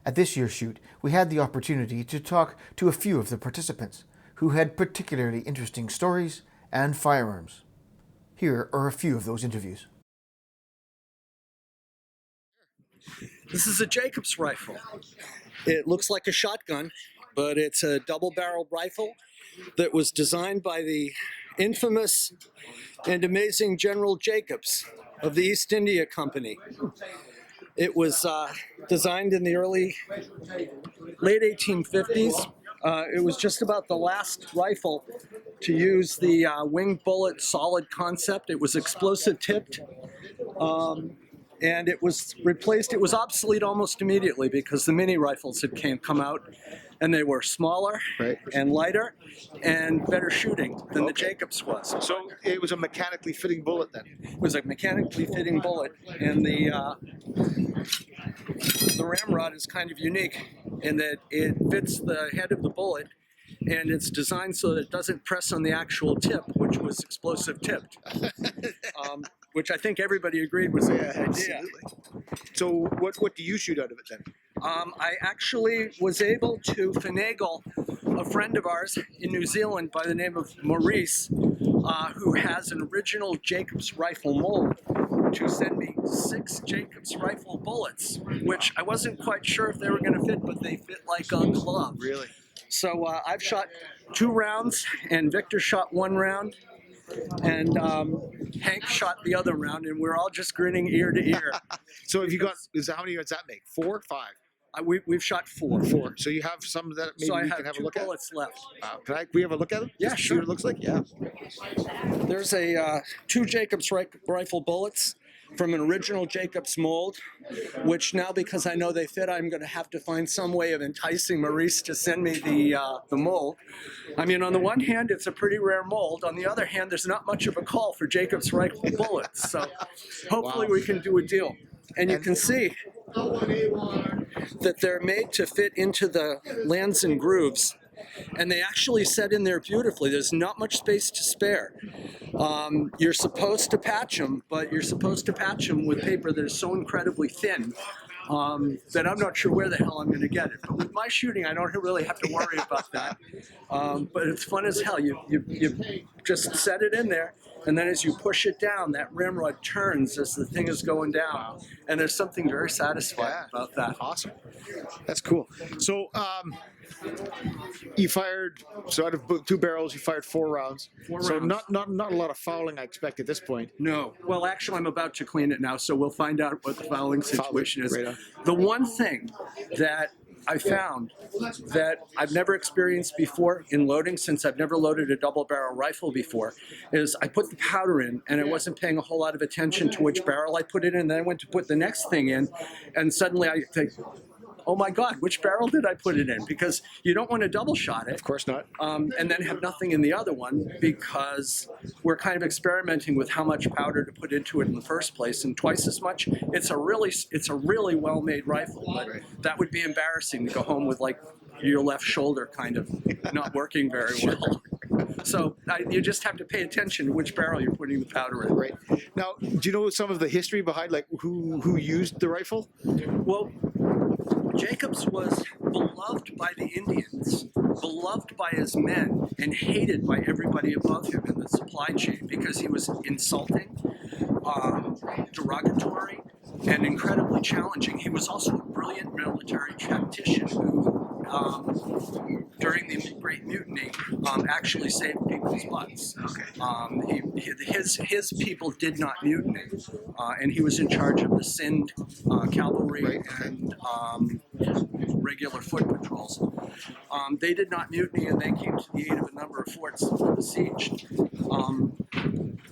At this year's shoot, we had the opportunity to talk to a few of the participants who had particularly interesting stories and firearms. Here are a few of those interviews. This is a Jacobs rifle. It looks like a shotgun, but it's a double-barreled rifle that was designed by the infamous and amazing General Jacobs of the East India Company. It was designed in the late 1850s. It was just about the last rifle to use the winged bullet solid concept. It was explosive tipped. And it was replaced. It was obsolete almost immediately because the mini rifles had come out, and they were smaller and lighter and better shooting than the Jacobs was. So it was a mechanically fitting bullet then? It was a mechanically fitting bullet, and the ramrod is kind of unique in that it fits the head of the bullet, and it's designed so that it doesn't press on the actual tip, which was explosive tipped. Which I think everybody agreed was a good idea. Absolutely. So what do you shoot out of it then? I actually was able to finagle a friend of ours in New Zealand by the name of Maurice, who has an original Jacobs rifle mold, to send me 6 Jacobs rifle bullets, which I wasn't quite sure if they were going to fit, but they fit like a glove. Really? So I've shot 2 rounds, and Victor shot 1 round. And Hank shot the other round, and we're all just grinning ear to ear. So have you got, how many does that make? 4, 5? We've shot 4. 4. So you have some that maybe we can have a look at? So I have 2 bullets left. Can we have a look at them? Yeah, Just sure. See what it looks like? Yeah. There's 2 Jacobs rifle bullets from an original Jacobs mold, which now, because I know they fit, I'm going to have to find some way of enticing Maurice to send me the mold. I mean, on the one hand, it's a pretty rare mold. On the other hand, there's not much of a call for Jacobs rifle bullets. So hopefully we can do a deal. And you can see that they're made to fit into the lands and grooves. And they actually set in there beautifully. There's not much space to spare. You're supposed to patch them, but you're supposed to patch them with paper that is so incredibly thin that I'm not sure where the hell I'm going to get it. But with my shooting, I don't really have to worry about that. But it's fun as hell. You just set it in there, and then as you push it down, that ramrod turns as the thing is going down. And there's something very satisfying about that. Awesome. That's cool. So you fired, so out of 2 barrels, you fired 4 rounds. 4 so rounds. not a lot of fouling, I expect, at this point. No. Well, actually, I'm about to clean it now, so we'll find out what the fouling situation is. Right on. The one thing that I found that I've never experienced before in loading, since I've never loaded a double-barrel rifle before, is I put the powder in, and I wasn't paying a whole lot of attention to which barrel I put it in. Then I went to put the next thing in, and suddenly I think, oh my God, which barrel did I put it in? Because you don't want to double shot it. Of course not. And then have nothing in the other one, because we're kind of experimenting with how much powder to put into it in the first place, and twice as much. It's a really well-made rifle, but that would be embarrassing to go home with like your left shoulder kind of not working very well. So you just have to pay attention to which barrel you're putting the powder in. Right. Now, do you know some of the history behind, like, who used the rifle? Well, Jacobs was beloved by the Indians, beloved by his men, and hated by everybody above him in the supply chain because he was insulting, derogatory, and incredibly challenging. He was also a brilliant military tactician who, during the Great Mutiny, actually saved people's butts. His people did not mutiny, and he was in charge of the Sind cavalry and regular foot patrols. They did not mutiny, and they came to the aid of a number of forts that were besieged.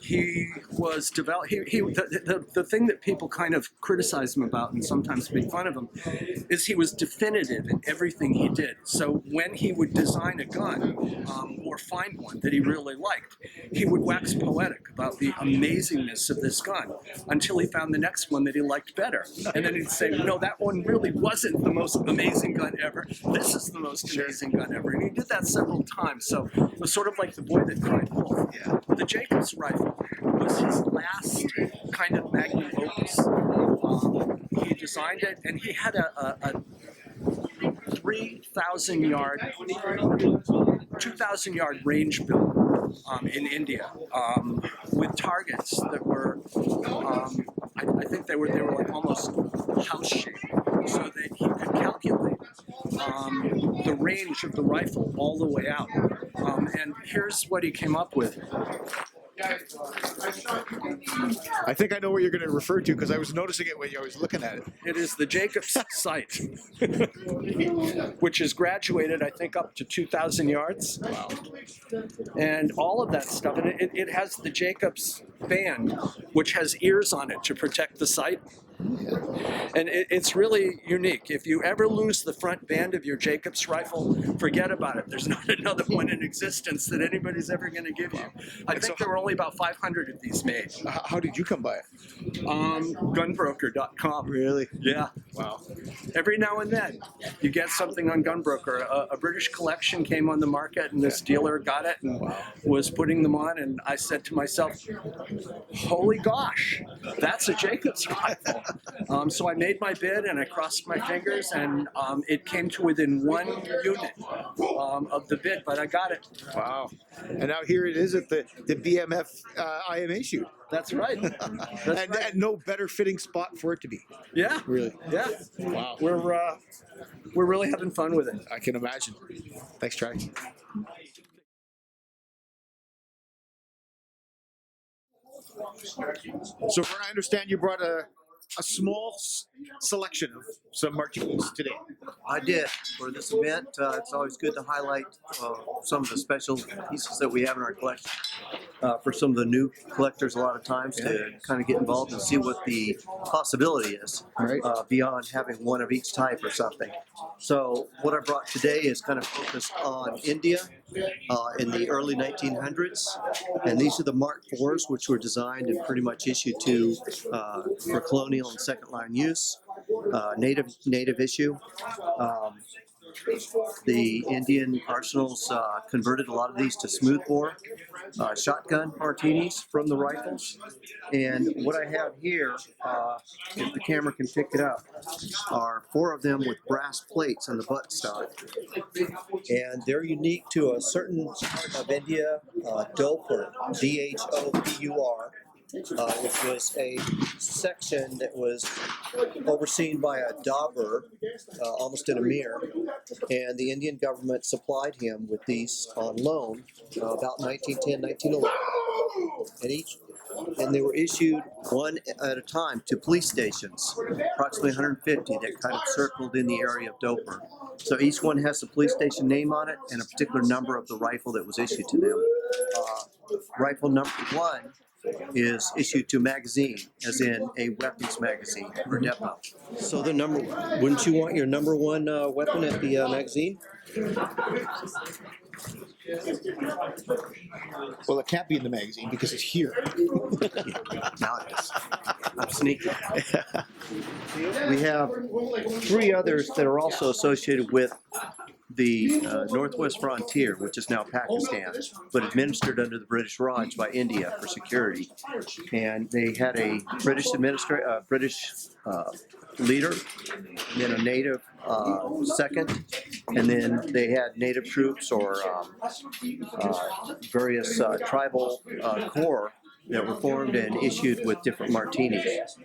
He was developed. The thing that people kind of criticize him about and sometimes make fun of him is he was definitive in everything he did. So when he would design a gun or find one that he really liked, he would wax poetic about the amazingness of this gun until he found the next one that he liked better. And then he'd say, no, that one really wasn't the most amazing gun ever. This is the most amazing gun ever. And he did that several times. So it was sort of like the boy that cried wolf. Yeah. The Jacobs rifle was his last kind of magnum opus. He designed it, and he had 3,000 yard, 2,000 yard range built in India with targets that were, I think they were like almost house shaped, so that he could calculate the range of the rifle all the way out. And here's what he came up with. I think I know what you're going to refer to because I was noticing it when I was looking at it. It is the Jacobs sight, which is graduated, I think, up to 2,000 yards. Wow. And all of that stuff. And it has the Jacobs band, which has ears on it to protect the sight. And it's really unique. If you ever lose the front band of your Jacobs rifle, forget about it. There's not another one in existence that anybody's ever going to give you. I think there were only about 500 of these made. How did you come by it? Gunbroker.com. Really? Yeah. Wow. Every now and then, you get something on Gunbroker. A British collection came on the market, and this dealer got it and was putting them on. And I said to myself, "Holy gosh, that's a Jacobs rifle!" So I made my bid, and I crossed my fingers, and it came to within 1 unit of the bid, but I got it. Wow. And now here it is at the BMF IMA shoot. That's right. That's right. And no better fitting spot for it to be. Yeah. Really? Yeah. Wow. We're really having fun with it. I can imagine. Thanks, Charlie. So, Vern, I understand you brought a small selection of some martinis today. I did for this event. It's always good to highlight some of the special pieces that we have in our collection. For some of the new collectors, a lot of times to kind of get involved and see what the possibility is beyond having one of each type or something. So what I brought today is kind of focused on India in the early 1900s, and these are the Mark IVs, which were designed and pretty much issued to for colonial and second line use, native issue. The Indian arsenals converted a lot of these to smoothbore shotgun martinis from the rifles. And what I have here, if the camera can pick it up, are 4 of them with brass plates on the buttstock. And they're unique to a certain part of India, Dhopur, D-H-O-P-U-R. Which was a section that was overseen by a Dabur, almost an emir, and the Indian government supplied him with these on loan about 1910, 1911. And they were issued one at a time to police stations, approximately 150 that kind of circled in the area of Dhopur. So each one has the police station name on it and a particular number of the rifle that was issued to them. Rifle number 1 is issued to magazine, as in a weapons magazine or depot. So the number, wouldn't you want your number 1 weapon at the magazine? Well, it can't be in the magazine because it's here. Now it is. I'm sneaky. We have 3 others that are also associated with the Northwest Frontier, which is now Pakistan, but administered under the British Raj by India for security. And they had a British leader, then a native second, and then they had native troops or various tribal corps that were formed and issued with different martinis.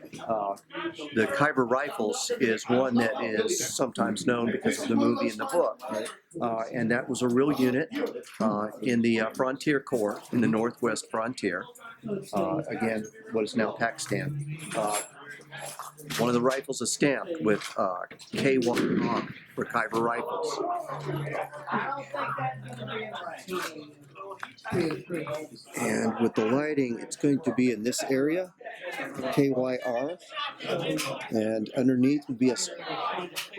The Khyber Rifles is one that is sometimes known because of the movie and the book. And that was a real unit in the Frontier Corps in the Northwest Frontier. Again, what is now Pakistan. One of the rifles is stamped with K1R for Khyber Rifles. And with the lighting, it's going to be in this area, KYR, and underneath would be a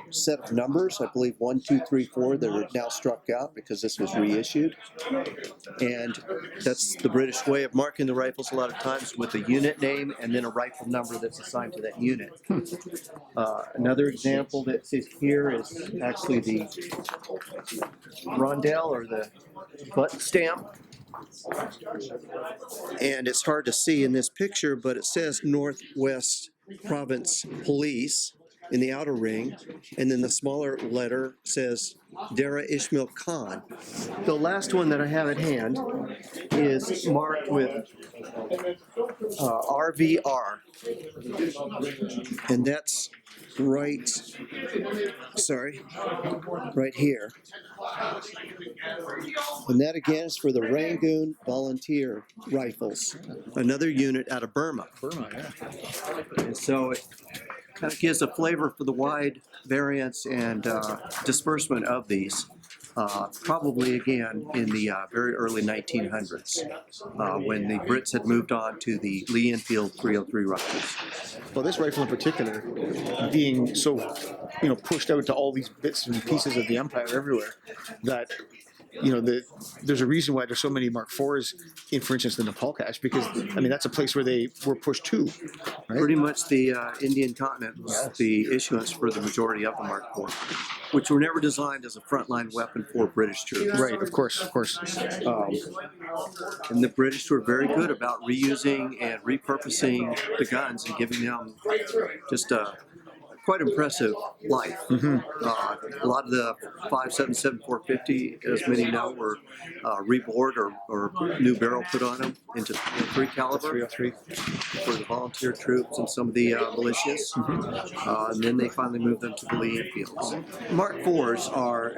set of numbers, I believe 1, 2, 3, 4, that are now struck out because this was reissued. And that's the British way of marking the rifles a lot of times with a unit name and then a rifle number that's assigned to that unit. Another example that's here is actually the rondelle or the butt stamp. And it's hard to see in this picture, but it says Northwest Province Police. in the outer ring, and then the smaller letter says Dara Ishmael Khan. The last one that I have at hand is marked with RVR, and that's right here. And that again is for the Rangoon Volunteer Rifles, another unit out of Burma. And so it kind of gives a flavor for the wide variance and disbursement of these. Probably again in the very early 1900s, when the Brits had moved on to the Lee Enfield 303 rifles. Well, this rifle in particular, being so, pushed out to all these bits and pieces of the empire everywhere, that there's a reason why there's so many Mark IVs in, for instance, the Nepal cache, because that's a place where they were pushed to. Right? Pretty much the Indian continent was the issuance for the majority of the Mark IV, which were never designed as a frontline weapon for British troops. Right, of course. And the British were very good about reusing and repurposing the guns and giving them just a quite impressive life. A lot of the 5.77 450, as many know, were rebored or new barrel put on them into 303 caliber 303 for the volunteer troops and some of the militias. And then they finally moved them to the Lee Enfields. Mark IVs are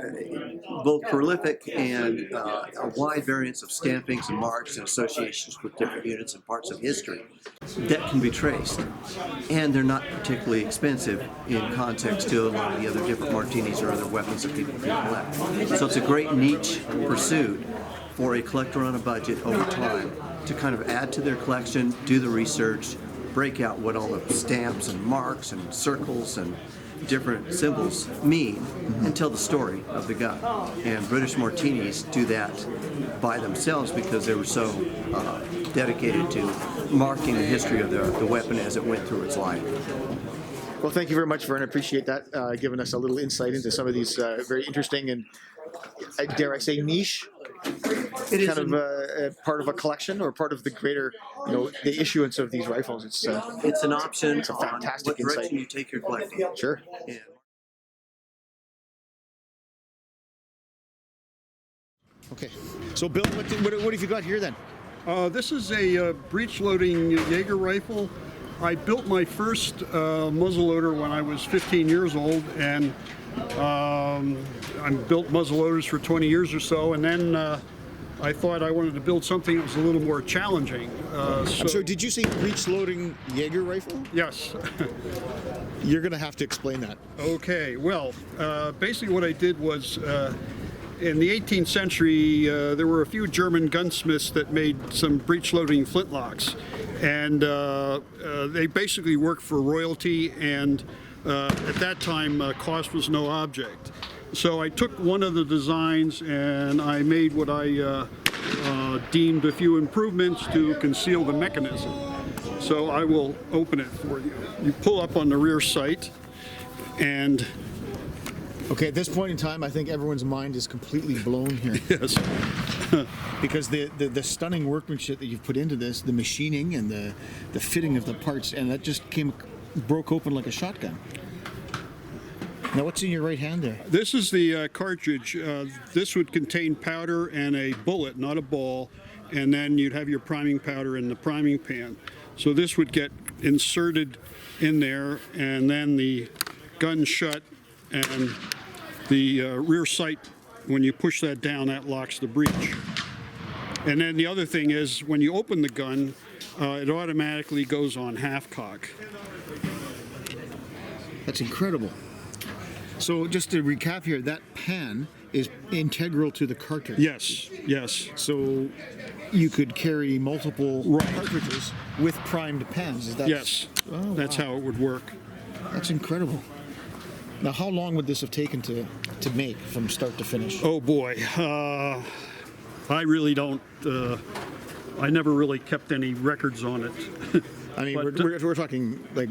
both prolific and a wide variance of stampings and marks and associations with different units and parts of history that can be traced. And they're not particularly expensive in context to a lot of the other different martinis or other weapons that people can collect. So it's a great niche pursuit for a collector on a budget over time to kind of add to their collection, do the research, break out what all the stamps and marks and circles and different symbols mean, and tell the story of the gun. And British Martinis do that by themselves because they were so dedicated to marking the history of the weapon as it went through its life. Well, thank you very much, Vern. I appreciate that, giving us a little insight into some of these very interesting and, dare I say, niche. It is kind of part of a collection or part of the greater, the issuance of these rifles. It's an option. It's a fantastic on what direction insight. you take your collecting. Sure. Yeah. Okay. So, Bill, what have you got here then? This is a breech-loading Jaeger rifle. I built my first muzzleloader when I was 15 years old, and I built muzzleloaders for 20 years or so, and then I thought I wanted to build something that was a little more challenging. So did you say breech-loading Jaeger rifle? Yes. You're going to have to explain that. Okay, well, basically what I did was, in the 18th century, there were a few German gunsmiths that made some breech-loading flintlocks, and they basically worked for royalty, and at that time, cost was no object. So I took one of the designs and I made what I deemed a few improvements to conceal the mechanism. So I will open it for you. You pull up on the rear sight, and okay, at this point in time, I think everyone's mind is completely blown here. yes. Because the stunning workmanship that you've put into this, the machining and the fitting of the parts, and that just broke open like a shotgun. Now, what's in your right hand there? This is the cartridge. This would contain powder and a bullet, not a ball, and then you'd have your priming powder in the priming pan. So this would get inserted in there, and then the gun shut, and the rear sight, when you push that down, that locks the breech. And then the other thing is, when you open the gun, it automatically goes on half cock. That's incredible. So just to recap here, that pan is integral to the cartridge. Yes, yes. So you could carry multiple cartridges with primed pans. Is that? Yes, that's how it would work. That's incredible. Now, how long would this have taken to make from start to finish? Oh boy, I really don't. I never really kept any records on it. I mean, But, we're talking like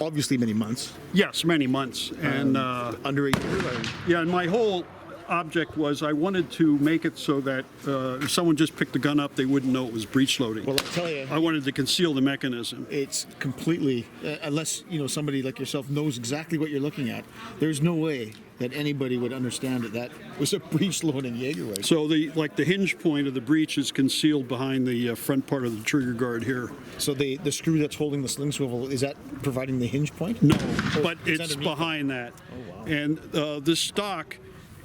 obviously many months. Yes, many months, and Under a year. yeah, and my whole object was I wanted to make it so that if someone just picked the gun up, they wouldn't know it was breech loading. Well, I'll tell you, I wanted to conceal the mechanism. it's completely, unless somebody like yourself knows exactly what you're looking at, there's no way that anybody would understand that was a breech loading Jaeger rifle. So the hinge point of the breech is concealed behind the front part of the trigger guard here. So the screw that's holding the sling swivel, is that providing the hinge point? No, Or but is it's underneath behind that. Oh, wow. And this stock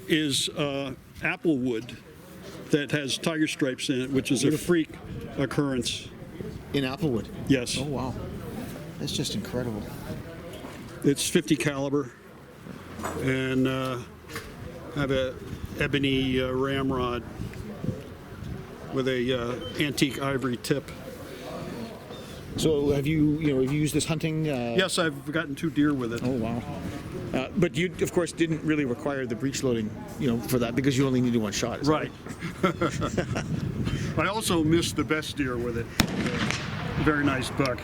is apple wood that has tiger stripes in it, which is a freak occurrence. In Applewood? Yes. Oh, wow. That's just incredible. It's 50 caliber, and I have a ebony ramrod with a antique ivory tip. So have you used this hunting? Yes, I've gotten 2 deer with it. Oh, wow. But you, of course, didn't really require the breech loading, for that because you only needed one shot. Is that Right. I also missed the best deer with it. Very nice buck.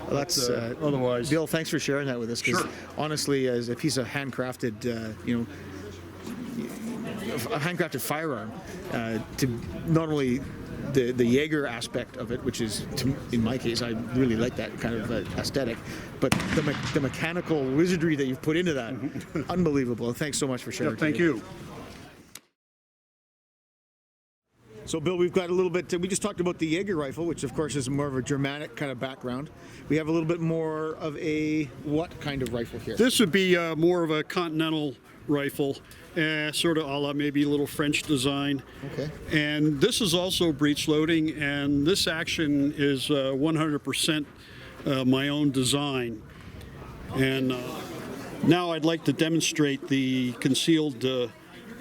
Well, that's Otherwise, Bill, thanks for sharing that with us. 'Cause Sure. honestly, as a piece of handcrafted, a handcrafted firearm, to not only the Jaeger aspect of it, which is, in my case, I really like that kind of aesthetic, but the mechanical wizardry that you've put into that, unbelievable. Thanks so much for sharing. yeah, thank today. you. So, Bill, we've got a little bit. We just talked about the Jaeger rifle, which, of course, is more of a Germanic kind of background. We have a little bit more of a what kind of rifle here? This would be more of a continental rifle, sort of a la maybe a little French design. Okay. And this is also breech loading, and this action is 100% my own design. And now I'd like to demonstrate the concealed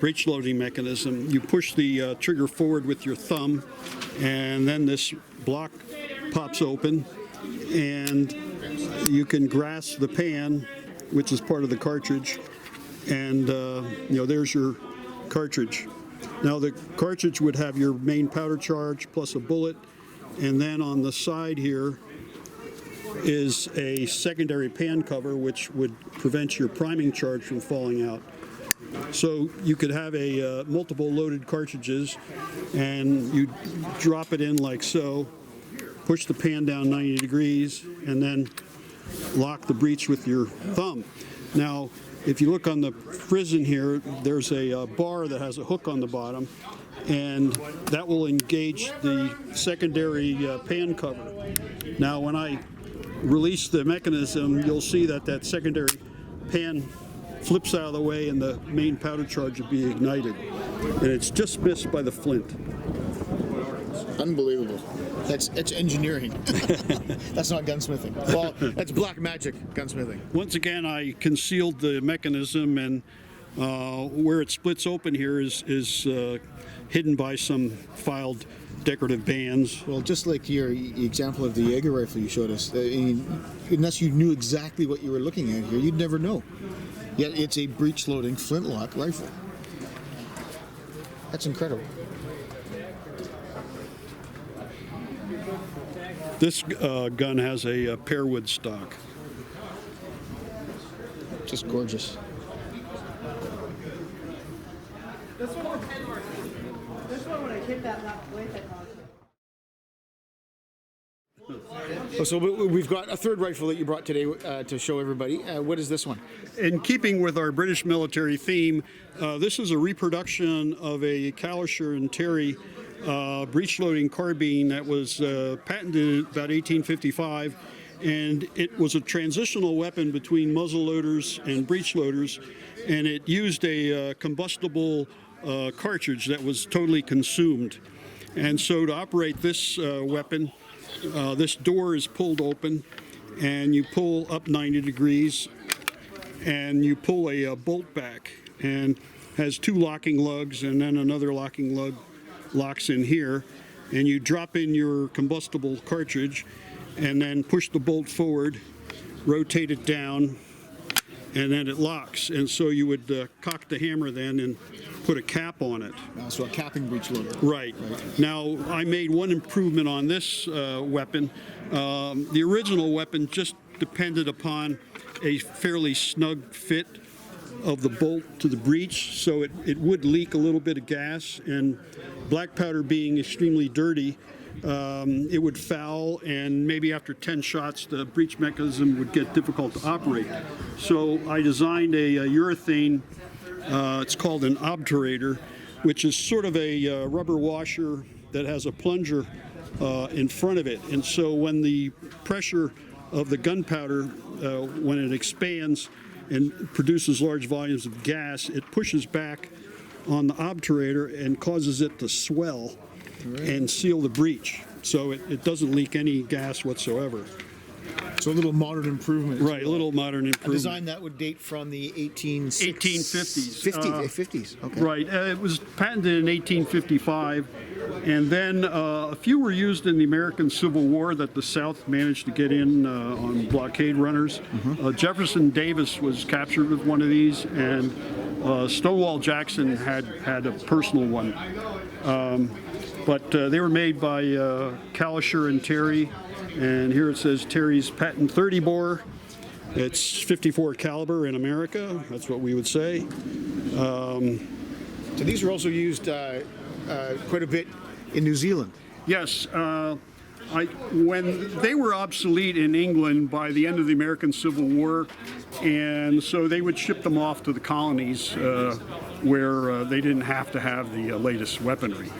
breech loading mechanism. You push the trigger forward with your thumb, and then this block pops open, and you can grasp the pan, which is part of the cartridge, and there's your cartridge. Now the cartridge would have your main powder charge plus a bullet, and then on the side here is a secondary pan cover which would prevent your priming charge from falling out. So you could have a multiple loaded cartridges, and you drop it in like so, push the pan down 90 degrees, and then lock the breech with your thumb. Now, if you look on the frizzen here, there's a bar that has a hook on the bottom, and that will engage the secondary pan cover. Now, when I release the mechanism, you'll see that secondary pan flips out of the way and the main powder charge will be ignited. And it's just missed by the flint. Unbelievable. That's engineering. That's not gunsmithing. Well, that's black magic gunsmithing. Once again, I concealed the mechanism, and where it splits open here is hidden by some filed decorative bands. Well, just like your example of the Jaeger rifle you showed us, unless you knew exactly what you were looking at here, you'd never know. Yet it's a breech-loading flintlock rifle. That's incredible. This gun has a pearwood stock. Just gorgeous. This one when I hit that weight that caused it. Oh, so we've got a third rifle that you brought today to show everybody. What is this one? In keeping with our British military theme, this is a reproduction of a Couser Terry breech-loading carbine that was patented about 1855, and it was a transitional weapon between muzzle loaders and breech loaders, and it used a combustible cartridge that was totally consumed. And so to operate this weapon, this door is pulled open, and you pull up 90 degrees, and you pull a bolt back, and has 2 locking lugs, and then another locking lug locks in here, and you drop in your combustible cartridge, and then push the bolt forward, rotate it down, and then it locks. And so you would cock the hammer then and put a cap on it. So a capping breech loader. Right. Now, I made one improvement on this weapon. The original weapon just depended upon a fairly snug fit of the bolt to the breech, so it would leak a little bit of gas, and black powder being extremely dirty, it would foul, and maybe after 10 shots the breech mechanism would get difficult to operate. So I designed a urethane, it's called an obturator, which is sort of a rubber washer that has a plunger in front of it, and so when the pressure of the gunpowder, when it expands and produces large volumes of gas, it pushes back on the obturator and causes it to swell and seal the breech, so it doesn't leak any gas whatsoever. So a little modern improvement. Right, a little modern A improvement. design that would date from the 1850s. 50s, okay. Right, it was patented in 1855, and then a few were used in the American Civil War that the South managed to get in on blockade runners. Jefferson Davis was captured with one of these, and Stonewall Jackson had a personal one. But they were made by Couser and Terry, and here it says Terry's patent 30 bore. It's 54 caliber in America. That's what we would say. So these were also used quite a bit in New Zealand. Yes, when they were obsolete in England by the end of the American Civil War, and so they would ship them off to the colonies where they didn't have to have the latest weaponry.